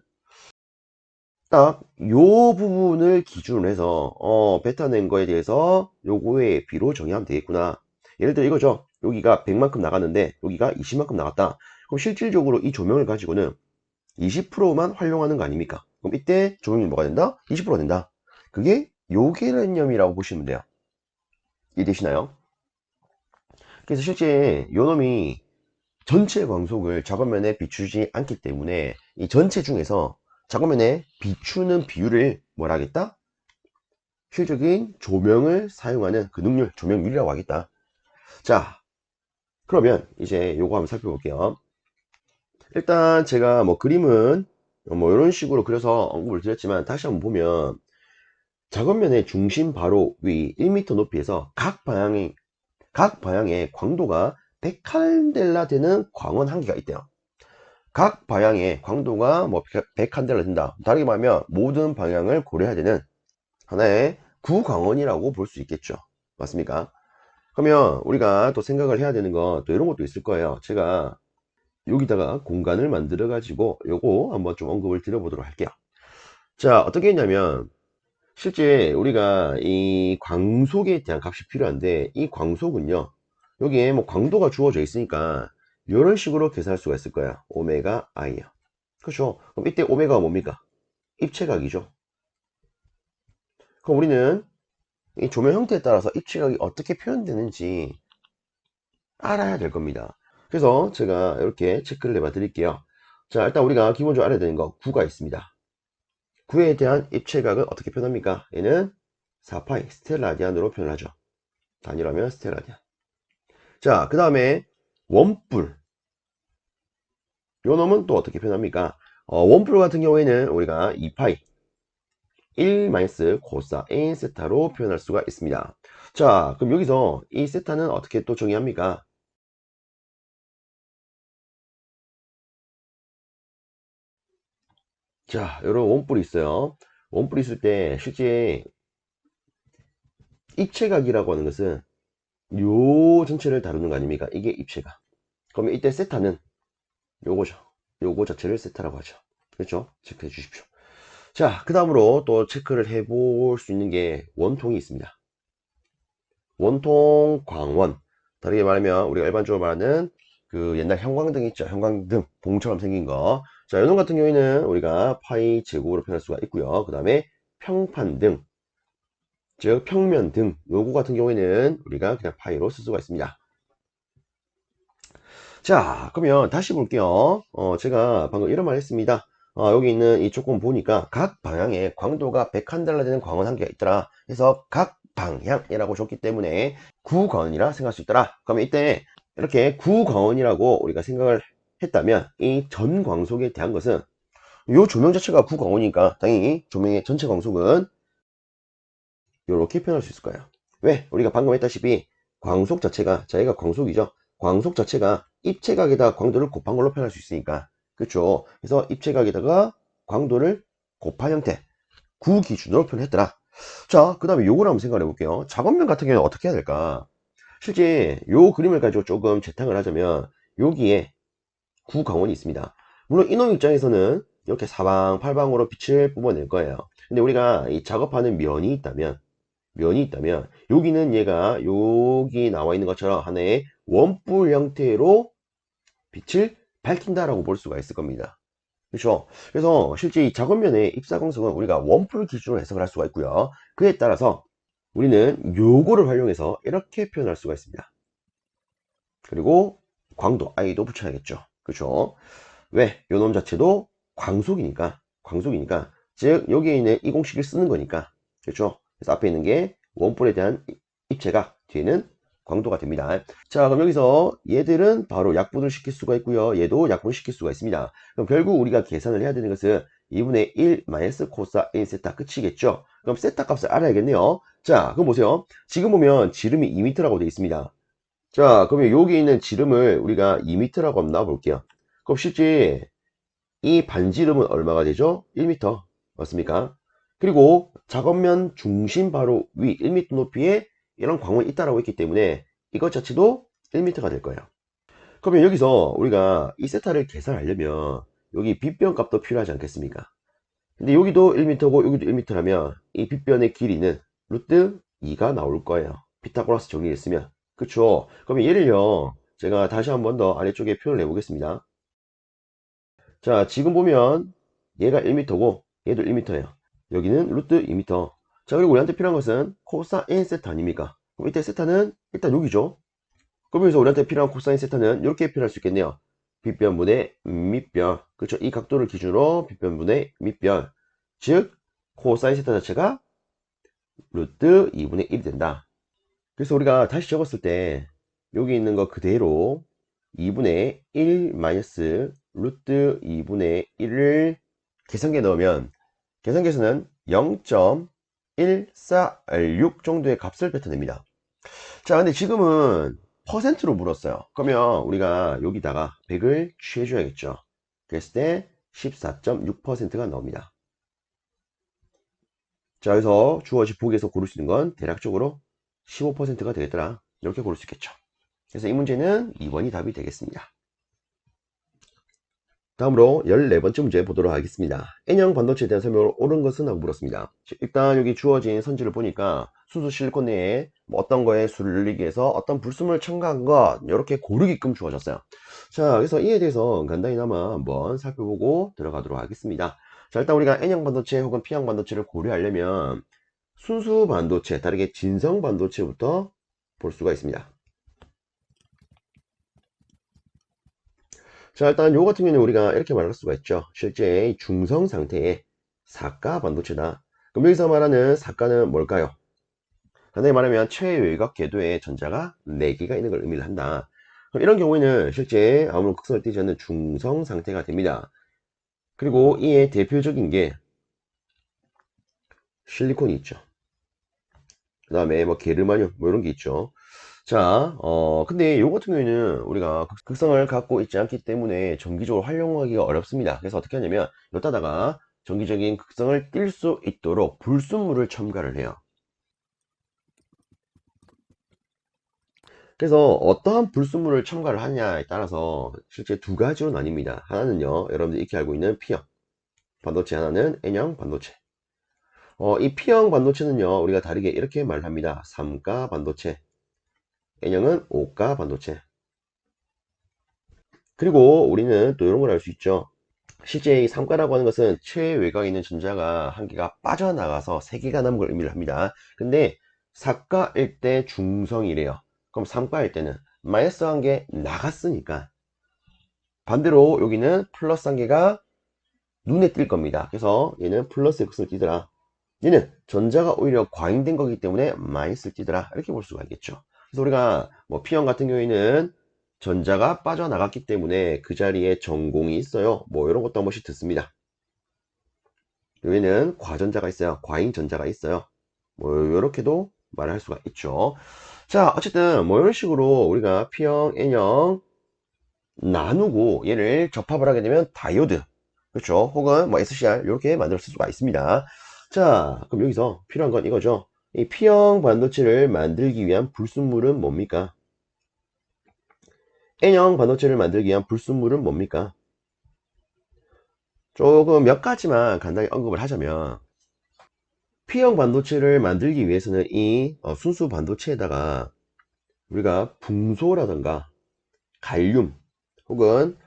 딱 요 부분을 기준으로 해서 뱉어낸 거에 대해서 요거의 비로 정의하면 되겠구나. 예를 들어 이거죠. 여기가 100만큼 나갔는데 여기가 20만큼 나갔다. 그럼 실질적으로 이 조명을 가지고는 20%만 활용하는 거 아닙니까? 그럼 이때 조명이 뭐가 된다? 20%가 된다. 그게 요 개념이라고 보시면 돼요. 이해되시나요? 그래서 실제 요 놈이 전체 광속을 작업면에 비추지 않기 때문에 이 전체 중에서 작업면에 비추는 비율을 뭐라 하겠다? 실적인 조명을 사용하는 그 능률, 조명률이라고 하겠다. 자, 그러면 이제 요거 한번 살펴볼게요. 일단 제가 뭐 그림은 뭐 이런 식으로 그려서 언급을 드렸지만, 다시 한번 보면 작업면의 중심 바로 위 1m 높이에서 각 방향의 광도가 100칸델라 되는 광원 한 개가 있대요. 각 방향의 광도가 뭐 100칸델라 된다. 다르게 말하면 모든 방향을 고려해야 되는 하나의 구광원이라고 볼 수 있겠죠. 맞습니까? 그러면 우리가 또 생각을 해야 되는 건 또 이런 것도 있을 거예요. 제가 여기다가 공간을 만들어 가지고 요거 한번 좀 언급을 드려보도록 할게요. 자, 어떻게 했냐면 실제 우리가 이 광속에 대한 값이 필요한데, 이 광속은요 여기에 뭐 광도가 주어져 있으니까 이런 식으로 계산할 수가 있을 거야. 오메가 i요. 그렇죠? 그럼 이때 오메가가 뭡니까? 입체각이죠. 그럼 우리는 이 조명 형태에 따라서 입체각이 어떻게 표현되는지 알아야 될 겁니다. 그래서 제가 이렇게 체크를 해봐 드릴게요. 자, 일단 우리가 기본적으로 알아야 되는 거 구가 있습니다. 구에 대한 입체각은 어떻게 표현합니까? 얘는 4파이 스텔라디안으로 표현하죠. 단위라면 스텔라디안. 자, 그 다음에 원뿔, 요 놈은 또 어떻게 표현합니까? 원뿔 같은 경우에는 우리가 2파이 1 마이너스 코사 n 세타로 표현할 수가 있습니다. 자, 그럼 여기서 이 세타는 어떻게 또 정의합니까? 자, 이런 원뿔이 있어요. 원뿔이 있을 때 실제 입체각이라고 하는 것은 요 전체를 다루는 거 아닙니까? 이게 입체각. 그러면 이때 세타는 요거죠. 요거 자체를 세타라고 하죠. 그렇죠? 체크해 주십시오. 자, 그 다음으로 또 체크를 해볼 수 있는 게 원통이 있습니다. 원통 광원. 다르게 말하면 우리가 일반적으로 말하는 그 옛날 형광등 있죠. 형광등 봉처럼 생긴 거. 자, 요놈 같은 경우에는 우리가 파이 제곱으로 표현할 수가 있고요. 그 다음에 평판등, 즉 평면등, 요거 같은 경우에는 우리가 그냥 파이로 쓸 수가 있습니다. 자, 그러면 다시 볼게요. 제가 방금 이런 말 했습니다. 여기 있는 이 조건 보니까 각 방향에 광도가 100칸델라 되는 광원 한 개가 있더라. 그래서 각 방향이라고 줬기 때문에 구광원이라 생각할 수 있더라. 그러면 이때 이렇게 구광원이라고 우리가 생각을 했다면 이 전 광속에 대한 것은 이 조명 자체가 구광원이니까 당연히 조명의 전체 광속은 이렇게 표현할 수 있을 거예요. 왜? 우리가 방금 했다시피 광속 자체가, 자기가 광속이죠. 광속 자체가 입체각에다 광도를 곱한 걸로 표현할 수 있으니까. 그렇죠? 그래서 입체각에다가 광도를 곱한 형태, 구 기준으로 표현했더라. 자, 그 다음에 요걸 한번 생각해 볼게요. 작업면 같은 경우는 어떻게 해야 될까? 실제 요 그림을 가지고 조금 재탕을 하자면 여기에 구광원이 있습니다. 물론 이놈 입장에서는 이렇게 사방팔방으로 빛을 뿜어낼 거예요. 근데 우리가 이 작업하는 면이 있다면 여기는 얘가 여기 나와 있는 것처럼 하나의 원뿔 형태로 빛을 밝힌다라고 볼 수가 있을 겁니다. 그렇죠? 그래서 실제 이 작업면의 입사광석은 우리가 원풀 기준으로 해석을 할 수가 있고요. 그에 따라서 우리는 요거를 활용해서 이렇게 표현할 수가 있습니다. 그리고 광도 I도 붙여야겠죠. 그렇죠? 왜? 요 놈 자체도 광속이니까 즉 여기에 있는 이 공식을 쓰는 거니까. 그렇죠? 그래서 앞에 있는 게 원뿔에 대한 입체가, 뒤에는 광도가 됩니다. 자, 그럼 여기서 얘들은 바로 약분을 시킬 수가 있고요. 얘도 약분을 시킬 수가 있습니다. 그럼 결국 우리가 계산을 해야 되는 것은 2분의 1 마이너스 코사 1 세타 끝이겠죠. 그럼 세타 값을 알아야겠네요. 자, 그럼 보세요. 지금 보면 지름이 2m라고 되어 있습니다. 자, 그러면 여기 있는 지름을 우리가 2m라고 한번 놔볼게요. 그럼 실제 이 반지름은 얼마가 되죠? 1m. 맞습니까? 그리고 작업면 중심 바로 위 1m 높이에 이런 광원이 있다라고 했기 때문에 이것 자체도 1m가 될 거예요. 그러면 여기서 우리가 이 세타를 계산하려면 여기 빗변 값도 필요하지 않겠습니까? 근데 여기도 1m고 여기도 1m라면 이 빗변의 길이는 루트 2가 나올 거예요. 피타고라스 정리를 쓰면. 그쵸? 그러면 얘를요, 제가 다시 한 번 더 아래쪽에 표현을 해보겠습니다. 자, 지금 보면 얘가 1m고 얘도 1m예요. 여기는 루트 2m. 자, 그리고 우리한테 필요한 것은 코사인 세타 아닙니까? 그럼 이때 세타는 일단 여기죠. 그러면서 우리한테 필요한 코사인 세타는 이렇게 표현할 수 있겠네요. 빗변분의 밑변. 그렇죠? 이 각도를 기준으로 빗변분의 밑변. 즉 코사인 세타 자체가 루트 2분의 1이 된다. 그래서 우리가 다시 적었을 때 여기 있는 거 그대로 2분의 1 마이너스 루트 2분의 1을 계산기에 넣으면 계산기에서는 0.146 정도의 값을 뱉어냅니다. 자, 근데 지금은 퍼센트로 물었어요. 그러면 우리가 여기다가 100을 취해줘야겠죠. 그랬을 때 14.6%가 나옵니다. 자, 그래서 주어진 보기에서 고를 수 있는 건 대략적으로 15%가 되겠더라. 이렇게 고를 수 있겠죠. 그래서 이 문제는 2번이 답이 되겠습니다. 다음으로 14번째 문제 보도록 하겠습니다. N형 반도체에 대한 설명을 옳은 것은 하고 물었습니다. 일단 여기 주어진 선지를 보니까 순수 실리콘 내에 뭐 어떤 거에 수를 늘리기 위해서 어떤 불순물을 첨가한 것 이렇게 고르게끔 주어졌어요. 자, 그래서 이에 대해서 간단히나마 한번 살펴보고 들어가도록 하겠습니다. 자, 일단 우리가 N형 반도체 혹은 P형 반도체를 고려하려면 순수 반도체, 다르게 진성 반도체부터 볼 수가 있습니다. 자, 일단 요 같은 경우는 우리가 이렇게 말할 수가 있죠. 실제 중성 상태의 사가 반도체다. 그럼 여기서 말하는 사가는 뭘까요? 간단히 말하면 최외곽 궤도에 전자가 4개가 있는 걸 의미를 한다. 그럼 이런 경우에는 실제 아무런 극성을 띠지 않는 중성 상태가 됩니다. 그리고 이에 대표적인 게 실리콘이 있죠. 그 다음에 뭐 게르마늄 뭐 이런 게 있죠. 자, 근데 요 같은 경우에는 우리가 극성을 갖고 있지 않기 때문에 정기적으로 활용하기가 어렵습니다. 그래서 어떻게 하냐면 여기다가 정기적인 극성을 띌 수 있도록 불순물을 첨가를 해요. 그래서 어떠한 불순물을 첨가를 하냐에 따라서 실제 두 가지로 나뉩니다. 하나는요, 여러분들이 익히 알고 있는 P형 반도체, 하나는 N형 반도체. 이 P형 반도체는요, 우리가 다르게 이렇게 말합니다. 3가 반도체, N형은 5가 반도체. 그리고 우리는 또 이런 걸 알 수 있죠. 실제 이 3가라고 하는 것은 최외곽에 있는 전자가 한 개가 빠져나가서 3개가 남은 걸 의미를 합니다. 근데 4가일 때 중성이래요. 그럼 3가일 때는 마이너스 한 개 나갔으니까 반대로 여기는 플러스 한 개가 눈에 띌 겁니다. 그래서 얘는 플러스 X를 띄더라. 얘는 전자가 오히려 과잉된 거기 때문에 마이너스를 띄더라. 이렇게 볼 수가 있겠죠. 그래서 우리가 뭐 P형 같은 경우에는 전자가 빠져나갔기 때문에 그 자리에 전공이 있어요. 뭐 이런 것도 한 번씩 듣습니다. 여기는 과전자가 있어요. 과잉전자가 있어요. 뭐 이렇게도 말할 수가 있죠. 자, 어쨌든 뭐 이런 식으로 우리가 P형, N형 나누고 얘를 접합을 하게 되면 다이오드, 그렇죠? 혹은 뭐 SCR 이렇게 만들 수가 있습니다. 자, 그럼 여기서 필요한 건 이거죠. 이 P형 반도체를 만들기 위한 불순물은 뭡니까? N형 반도체를 만들기 위한 불순물은 뭡니까? 조금 몇 가지만 간단히 언급을 하자면 P형 반도체를 만들기 위해서는 이 순수 반도체에다가 우리가 붕소라든가 갈륨 혹은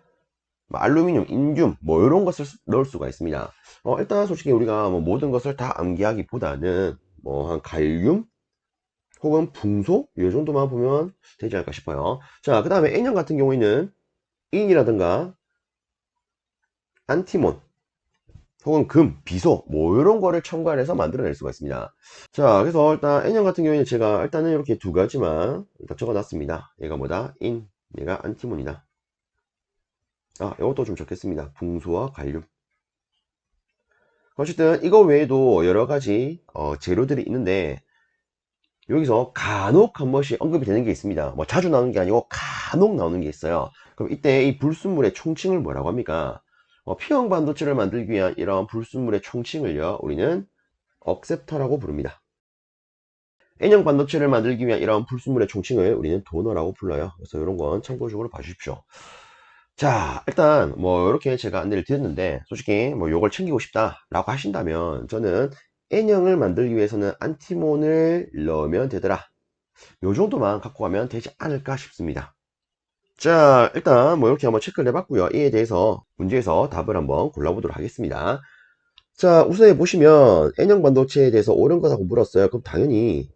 뭐 알루미늄, 인듐 뭐 이런 것을 넣을 수가 있습니다. 일단 솔직히 우리가 뭐 모든 것을 다 암기하기보다는 뭐 한 갈륨 혹은 붕소 이 정도만 보면 되지 않을까 싶어요. 자, 그 다음에 N형 같은 경우에는 인이라든가 안티몬 혹은 금, 비소 뭐 이런 거를 첨가해서 만들어낼 수가 있습니다. 자, 그래서 일단 N형 같은 경우에는 제가 일단은 이렇게 두 가지만 일단 적어놨습니다. 얘가 뭐다? 인, 얘가 안티몬이다. 이것도 좀 적겠습니다. 붕소와 갈륨. 어쨌든 이거 외에도 여러 가지 재료들이 있는데 여기서 간혹 한 번씩 언급이 되는 게 있습니다. 뭐 자주 나오는 게 아니고 간혹 나오는 게 있어요. 그럼 이때 이 불순물의 총칭을 뭐라고 합니까? P형 반도체를 만들기 위한 이런 불순물의 총칭을요, 우리는 억셉터라고 부릅니다. N형 반도체를 만들기 위한 이런 불순물의 총칭을 우리는 도너라고 불러요. 그래서 이런 건 참고적으로 봐주십시오. 자, 일단 뭐 이렇게 제가 안내를 드렸는데 솔직히 뭐 요걸 챙기고 싶다 라고 하신다면 저는 N형을 만들기 위해서는 안티몬을 넣으면 되더라, 요 정도만 갖고 가면 되지 않을까 싶습니다. 자, 일단 뭐 이렇게 한번 체크를 해봤고요. 이에 대해서 문제에서 답을 한번 골라보도록 하겠습니다. 자, 우선 보시면 N형 반도체에 대해서 옳은 것하고 물었어요. 그럼 당연히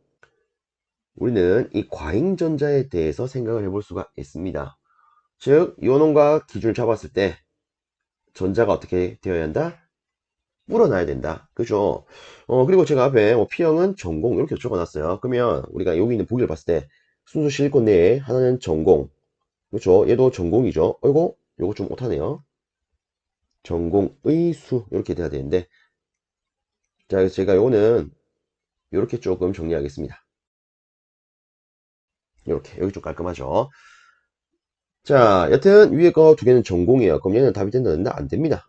우리는 이 과잉전자에 대해서 생각을 해볼 수가 있습니다. 즉 이온과 기준을 잡았을 때 전자가 어떻게 되어야 한다? 불어나야 된다. 그죠? 그리고 제가 앞에 뭐 P형은 전공 이렇게 적어놨어요. 그러면 우리가 여기 있는 보기를 봤을 때 순수 실리콘 내에 하나는 전공, 그렇죠? 얘도 전공이죠. 어이고, 요거 좀 못하네요. 전공의 수 이렇게 돼야 되는데, 자, 그래서 제가 요거는 이렇게 조금 정리하겠습니다. 이렇게 여기 좀 깔끔하죠. 자, 여튼 위에 거 두 개는 전공이에요. 그럼 얘는 답이 된다는데 안 됩니다.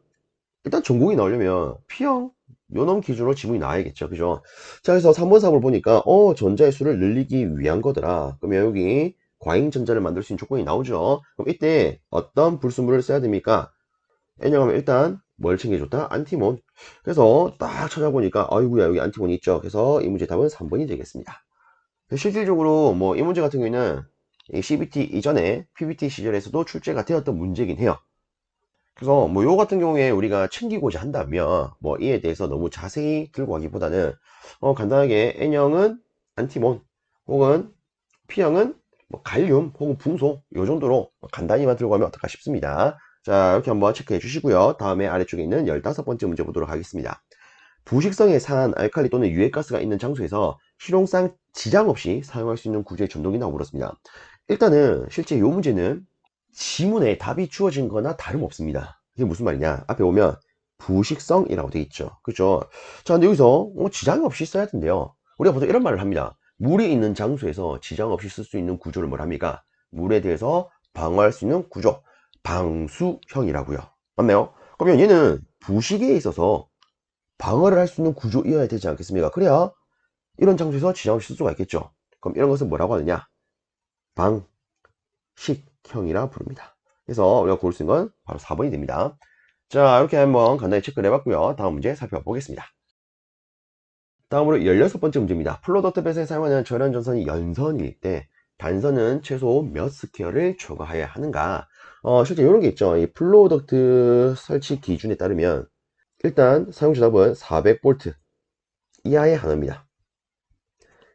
일단 전공이 나오려면 P형 요놈 기준으로 지문이 나와야겠죠. 그죠? 자, 그래서 3번 4을 보니까 전자의 수를 늘리기 위한 거더라. 그러면 여기 과잉 전자를 만들 수 있는 조건이 나오죠. 그럼 이때 어떤 불순물을 써야 됩니까? N형하면 일단 뭘 챙겨줬다? 안티몬. 그래서 딱 찾아보니까 아이고야 여기 안티몬이 있죠. 그래서 이 문제 답은 3번이 되겠습니다. 실질적으로 뭐 이 문제 같은 경우에는 이 CBT 이전에 PBT 시절에서도 출제가 되었던 문제긴 해요. 그래서 뭐 요 같은 경우에 우리가 챙기고자 한다면 뭐 이에 대해서 너무 자세히 들고 가기보다는 간단하게 N형은 안티몬 혹은 P형은 뭐 갈륨 혹은 붕소 요 정도로 간단히만 들고 가면 어떨까 싶습니다. 자, 이렇게 한번 체크해 주시고요. 다음에 아래쪽에 있는 15번째 문제 보도록 하겠습니다. 부식성의 산, 알칼리 또는 유해가스가 있는 장소에서 실용상 지장 없이 사용할 수 있는 구조의 전동이 나오고 그렇습니다. 일단은 실제 이 문제는 지문에 답이 주어진 거나 다름없습니다. 이게 무슨 말이냐? 앞에 보면 부식성이라고 되어 있죠. 그죠? 자, 근데 여기서 지장이 없이 써야 된대요. 우리가 보통 이런 말을 합니다. 물이 있는 장소에서 지장 없이 쓸 수 있는 구조를 뭘 합니까? 물에 대해서 방어할 수 있는 구조, 방수형이라고요. 맞나요? 그러면 얘는 부식에 있어서 방어를 할 수 있는 구조이어야 되지 않겠습니까? 그래야 이런 장소에서 지장 없이 쓸 수가 있겠죠. 그럼 이런 것을 뭐라고 하느냐? 방식형이라 부릅니다. 그래서 우리가 고를 수 있는 건 바로 4번이 됩니다. 자, 이렇게 한번 간단히 체크를 해봤고요. 다음 문제 살펴보겠습니다. 다음으로 16번째 문제입니다. 플로더트 배선에 사용하는 절연 전선이 연선일 때 단선은 최소 몇 스퀘어를 초과해야 하는가? 실제 이런 게 있죠. 이 플로더트 설치 기준에 따르면 일단 사용자 답은 400V 이하의 하나입니다.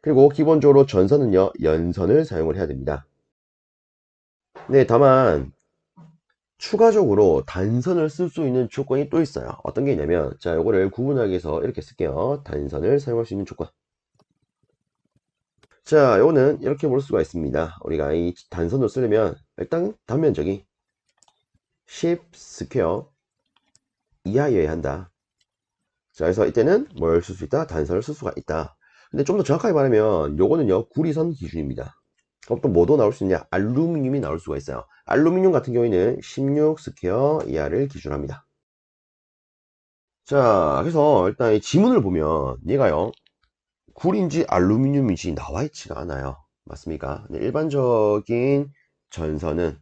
그리고 기본적으로 전선은요, 연선을 사용을 해야 됩니다. 네, 다만 추가적으로 단선을 쓸 수 있는 조건이 또 있어요. 어떤 게 있냐면, 자, 요거를 구분하기 위해서 이렇게 쓸게요. 단선을 사용할 수 있는 조건. 자, 요거는 이렇게 볼 수가 있습니다. 우리가 이 단선을 쓰려면 일단 단면적이 10 스퀘어 이하여야 한다. 자, 그래서 이때는 뭘 쓸 수 있다? 단선을 쓸 수가 있다. 근데 좀 더 정확하게 말하면 요거는요, 구리선 기준입니다. 그럼 또 뭐도 나올 수 있냐? 알루미늄이 나올 수가 있어요. 알루미늄 같은 경우에는 16 스퀘어 이하를 기준합니다. 자, 그래서 일단 이 지문을 보면 얘가요, 굴인지 알루미늄인지 나와 있지가 않아요. 맞습니까? 근데 일반적인 전선은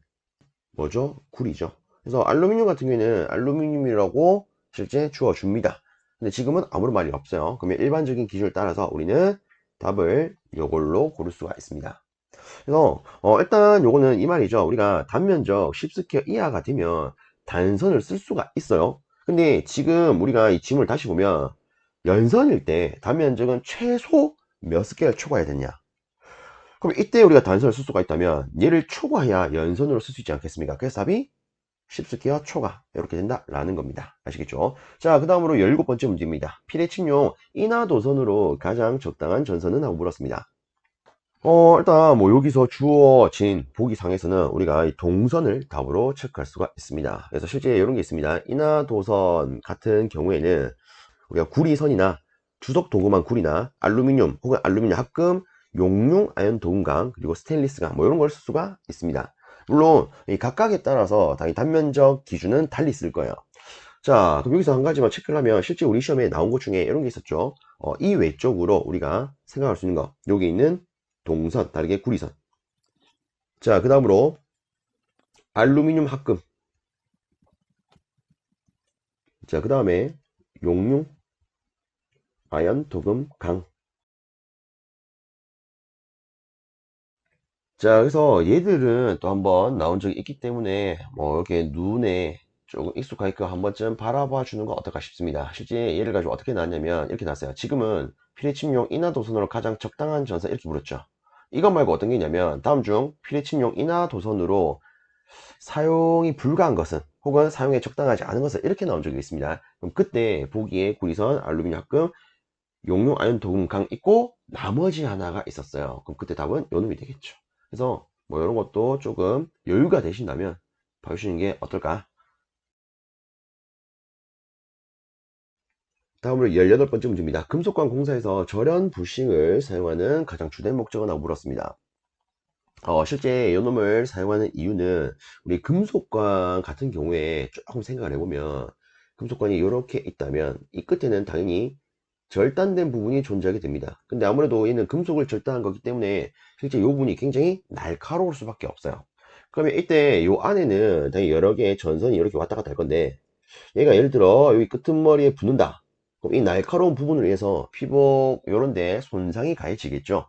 뭐죠? 굴이죠. 그래서 알루미늄 같은 경우에는 알루미늄이라고 실제 주어줍니다. 근데 지금은 아무런 말이 없어요. 그러면 일반적인 기준을 따라서 우리는 답을 이걸로 고를 수가 있습니다. 그래서 일단 요거는 이 말이죠. 우리가 단면적 10스퀘어 이하가 되면 단선을 쓸 수가 있어요. 근데 지금 우리가 이 지문을 다시 보면 연선일 때 단면적은 최소 몇 스케일 초과해야 되냐. 그럼 이때 우리가 단선을 쓸 수가 있다면 얘를 초과해야 연선으로 쓸 수 있지 않겠습니까? 그래서 답이 10스퀘어 초과 이렇게 된다라는 겁니다. 아시겠죠? 자, 그 다음으로 17번째 문제입니다. 피레침용 인하도선으로 가장 적당한 전선은? 하고 물었습니다. 일단 뭐 여기서 주어진 보기상에서는 우리가 이 동선을 답으로 체크할 수가 있습니다. 그래서 실제 이런 게 있습니다. 인하도선 같은 경우에는 우리가 구리선이나 주석 도금한 구리나 알루미늄 혹은 알루미늄 합금, 용융 아연 도금강, 그리고 스테인리스강 뭐 이런 걸 쓸 수가 있습니다. 물론 이 각각에 따라서 당연히 단면적 기준은 달리 있을 거예요. 자, 그럼 여기서 한 가지만 체크를 하면 실제 우리 시험에 나온 것 중에 이런 게 있었죠. 이 외적으로 우리가 생각할 수 있는 거, 여기 있는 동선, 다르게 구리선. 자, 그 다음으로 알루미늄 합금. 자, 그 다음에 용융 아연 도금 강. 자, 그래서 얘들은 또 한번 나온 적이 있기 때문에 뭐 이렇게 눈에 조금 익숙하니까 한 번쯤 바라봐 주는 거 어떨까 싶습니다. 실제 얘를 가지고 어떻게 나왔냐면 이렇게 나왔어요. 지금은 피레침용 인하도선으로 가장 적당한 전선 이렇게 물었죠. 이것 말고 어떤 게 있냐면 다음 중 피레침용 인하도선으로 사용이 불가한 것은 혹은 사용에 적당하지 않은 것은 이렇게 나온 적이 있습니다. 그럼 그때 보기에 구리선, 알루미늄 합금, 용융 아연 도금 강 있고 나머지 하나가 있었어요. 그럼 그때 답은 요 놈이 되겠죠. 그래서 뭐 이런 것도 조금 여유가 되신다면 봐주시는 게 어떨까. 다음으로 18번째 문제입니다. 금속관 공사에서 절연 부싱을 사용하는 가장 주된 목적은? 하고 물었습니다. 실제 요놈을 사용하는 이유는 우리 금속관 같은 경우에 조금 생각을 해보면 금속관이 이렇게 있다면 이 끝에는 당연히 절단된 부분이 존재하게 됩니다. 근데 아무래도 얘는 금속을 절단한 거기 때문에 실제 이 부분이 굉장히 날카로울 수밖에 없어요. 그러면 이때 이 안에는 당연히 여러 개의 전선이 이렇게 왔다 갔다 할 건데 얘가 예를 들어 여기 끄트머리에 붙는다. 그럼 이 날카로운 부분을 위해서 피복 요런 데 손상이 가해지겠죠.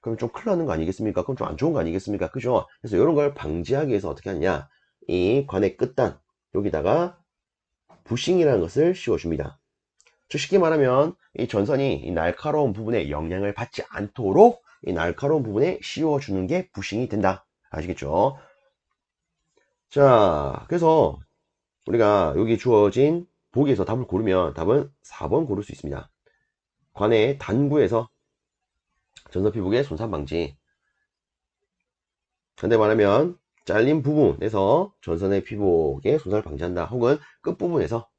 그럼 좀 큰일 나는 거 아니겠습니까? 그럼 좀 안 좋은 거 아니겠습니까? 그죠? 그래서 이런 걸 방지하기 위해서 어떻게 하느냐? 이 관의 끝단 여기다가 부싱이라는 것을 씌워줍니다. 즉 쉽게 말하면 이 전선이 이 날카로운 부분에 영향을 받지 않도록 이 날카로운 부분에 씌워주는 게 부싱이 된다. 아시겠죠? 자, 그래서 우리가 여기 주어진 보기에서 답을 고르면 답은 4번 고를 수 있습니다. 관의 단구에서 전선 피복의 손상 방지. 현대 말하면 잘린 부분에서 전선의 피복의 손상을 방지한다. 혹은 끝부분에서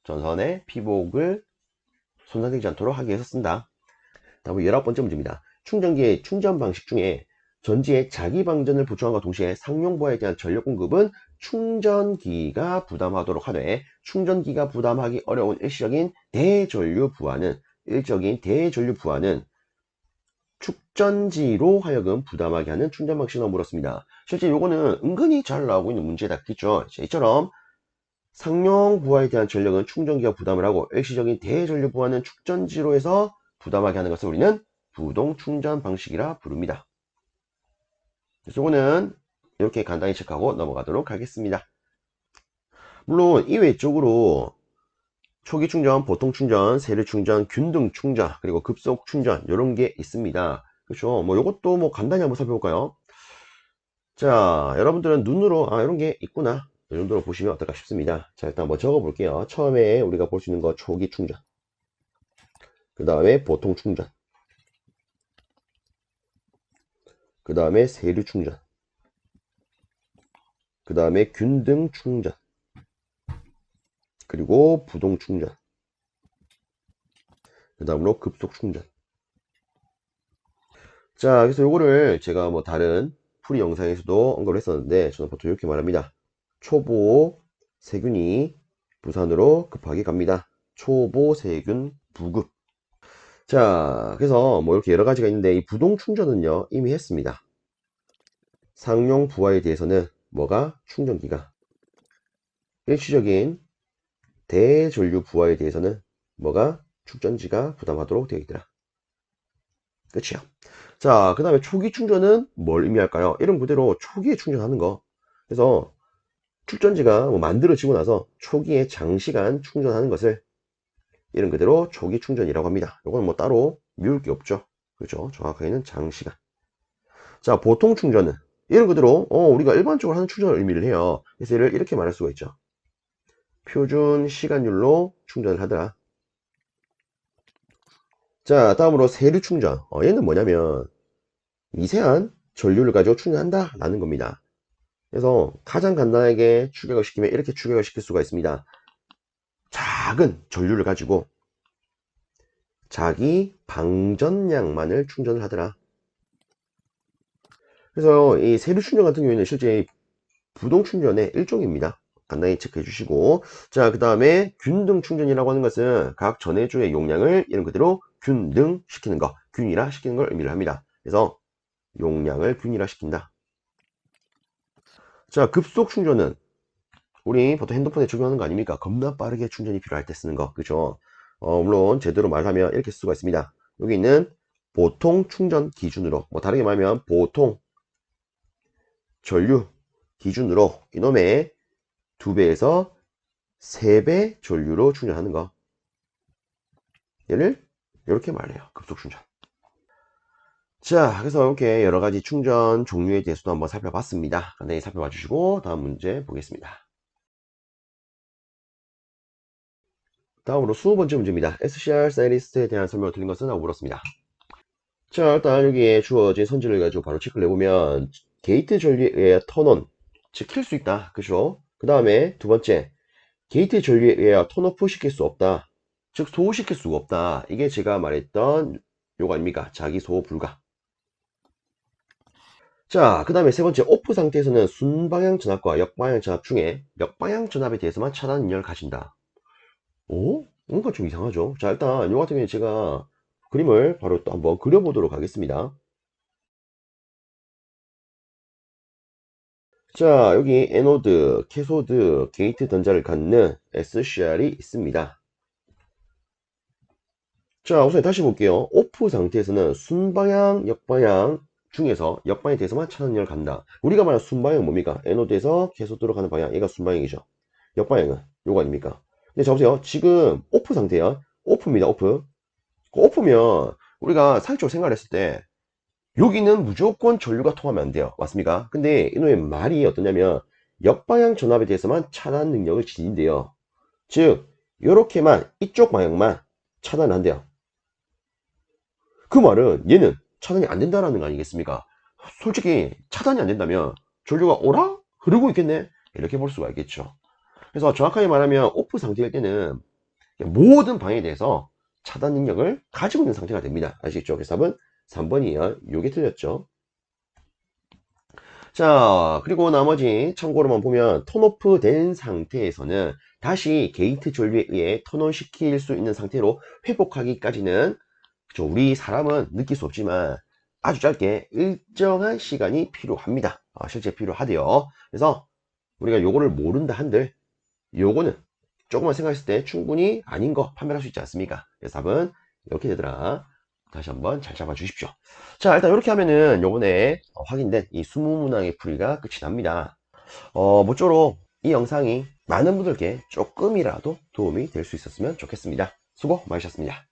전선의 피복을 손상되지 않도록 하기 위해서 쓴다. 다음 19번째 문제입니다. 충전기의 충전 방식 중에 전지에 자기 방전을 보충함과 동시에 상용부하에 대한 전력 공급은 충전기가 부담하도록 하되 충전기가 부담하기 어려운 일적인 대전류 부하는 축전지로 하여금 부담하게 하는 충전 방식이라고 물었습니다. 실제 요거는 은근히 잘 나오고 있는 문제다. 그죠? 이처럼 상용 부하에 대한 전력은 충전기가 부담을 하고 일시적인 대전류 부하는 축전지로 해서 부담하게 하는 것을 우리는 부동 충전 방식이라 부릅니다. 그래서 이거는 이렇게 간단히 체크하고 넘어가도록 하겠습니다. 물론 이 외적으로 초기 충전, 보통 충전, 세류 충전, 균등 충전, 그리고 급속 충전 이런 게 있습니다. 그렇죠? 뭐 이것도 뭐 간단히 한번 살펴볼까요? 자, 여러분들은 눈으로 이런 게 있구나 이 정도로 보시면 어떨까 싶습니다. 자, 일단 한번 적어 볼게요. 처음에 우리가 볼 수 있는 거 초기 충전, 그 다음에 보통 충전, 그 다음에 세류 충전, 그 다음에 균등 충전, 그리고 부동 충전, 그 다음으로 급속 충전. 자, 그래서 요거를 제가 뭐 다른 풀이 영상에서도 언급을 했었는데 저는 보통 이렇게 말합니다. 초보 세균이 부산으로 급하게 갑니다. 초보 세균 부급. 자, 그래서 뭐 이렇게 여러 가지가 있는데 이 부동 충전은요 이미 했습니다. 상용 부하에 대해서는 뭐가 충전기가, 일시적인 대전류 부하에 대해서는 뭐가 축전지가 부담하도록 되어 있더라. 끝이야. 자, 그 다음에 초기 충전은 뭘 의미할까요? 이름 그대로 초기에 충전하는 거. 그래서 축전지가 뭐 만들어지고 나서 초기에 장시간 충전하는 것을 이름 그대로 초기 충전이라고 합니다. 이건 뭐 따로 미울 게 없죠. 그렇죠? 정확하게는 장시간. 자, 보통 충전은 이름 그대로 우리가 일반적으로 하는 충전을 의미를 해요. 그래서 이를 이렇게 말할 수가 있죠. 표준 시간율로 충전을 하더라. 자, 다음으로 세류 충전. 얘는 뭐냐면 미세한 전류를 가지고 충전한다 라는 겁니다. 그래서 가장 간단하게 추격을 시키면 이렇게 추격을 시킬 수가 있습니다. 작은 전류를 가지고 자기 방전량만을 충전을 하더라. 그래서 이 세류 충전 같은 경우에는 실제 부동 충전의 일종입니다. 간단히 체크해 주시고, 자, 그 다음에 균등 충전이라고 하는 것은 각 전해주의 용량을 이름 그대로 균등 시키는 거, 균일화 시키는 걸 의미를 합니다. 그래서 용량을 균일화 시킨다. 자, 급속 충전은 우리 보통 핸드폰에 적용하는 거 아닙니까? 겁나 빠르게 충전이 필요할 때 쓰는 거, 그죠? 물론 제대로 말하면 이렇게 쓸 수가 있습니다. 여기 있는 보통 충전 기준으로, 뭐 다르게 말하면 보통 전류 기준으로 이놈의 2배에서 3배 전류로 충전하는 거, 얘를 이렇게 말해요. 급속 충전. 자, 그래서 이렇게 여러 가지 충전 종류에 대해서도 한번 살펴봤습니다. 간단히 살펴봐 주시고 다음 문제 보겠습니다. 다음으로 20번째 문제입니다. SCR 사이리스트에 대한 설명을 드린 것은 하고 물었습니다. 자, 일단 여기에 주어진 선지를 가지고 바로 체크를 해보면 게이트 전류에 의해 턴온, 즉 킬 수 있다. 그죠? 그 다음에 두 번째, 게이트 전류에 의해 턴오프 시킬 수 없다. 즉 소호시킬 수가 없다. 이게 제가 말했던 요거 아닙니까? 자기 소호 불가. 자, 그 다음에 세 번째, 오프 상태에서는 순방향 전압과 역방향 전압 중에 역방향 전압에 대해서만 차단 인연을 가진다. 오? 뭔가 좀 이상하죠? 자, 일단 요 같은 경우에 제가 그림을 바로 또 한번 그려보도록 하겠습니다. 자, 여기 에노드, 캐소드, 게이트 단자를 갖는 SCR이 있습니다. 자, 우선 다시 볼게요. 오프 상태에서는 순방향, 역방향 중에서 역방향에 대해서만 차단율을 간다. 우리가 말하는 순방향은 뭡니까? 에노드에서 캐소드로 가는 방향, 얘가 순방향이죠. 역방향은 요거 아닙니까? 근데 자 보세요. 지금 오프 상태야. 오프입니다. 오프. 오프면 우리가 상식적으로 생각을 했을 때 여기는 무조건 전류가 통하면 안 돼요. 맞습니까? 근데 이놈의 말이 어떠냐면 역방향 전압에 대해서만 차단 능력을 지닌대요. 즉 이렇게만 이쪽 방향만 차단한대요. 그 말은 얘는 차단이 안 된다라는 거 아니겠습니까? 솔직히 차단이 안 된다면 전류가 오라? 흐르고 있겠네? 이렇게 볼 수가 있겠죠. 그래서 정확하게 말하면 오프 상태일 때는 모든 방향에 대해서 차단 능력을 가지고 있는 상태가 됩니다. 아시겠죠? 그래서 답은 3번이에요. 요게 틀렸죠. 자, 그리고 나머지 참고로만 보면 턴오프 된 상태에서는 다시 게이트 전류에 의해 턴온 시킬 수 있는 상태로 회복하기까지는, 그쵸, 우리 사람은 느낄 수 없지만 아주 짧게 일정한 시간이 필요합니다. 실제 필요하대요. 그래서 우리가 요거를 모른다 한들 요거는 조금만 생각했을 때 충분히 아닌 거 판별할 수 있지 않습니까? 그래서 답은 이렇게 되더라. 다시 한번 잘 잡아 주십시오. 자, 일단 이렇게 하면은 요번에 확인된 이 20문항의 풀이가 끝이 납니다. 모쪼록 이 영상이 많은 분들께 조금이라도 도움이 될 수 있었으면 좋겠습니다. 수고 많으셨습니다.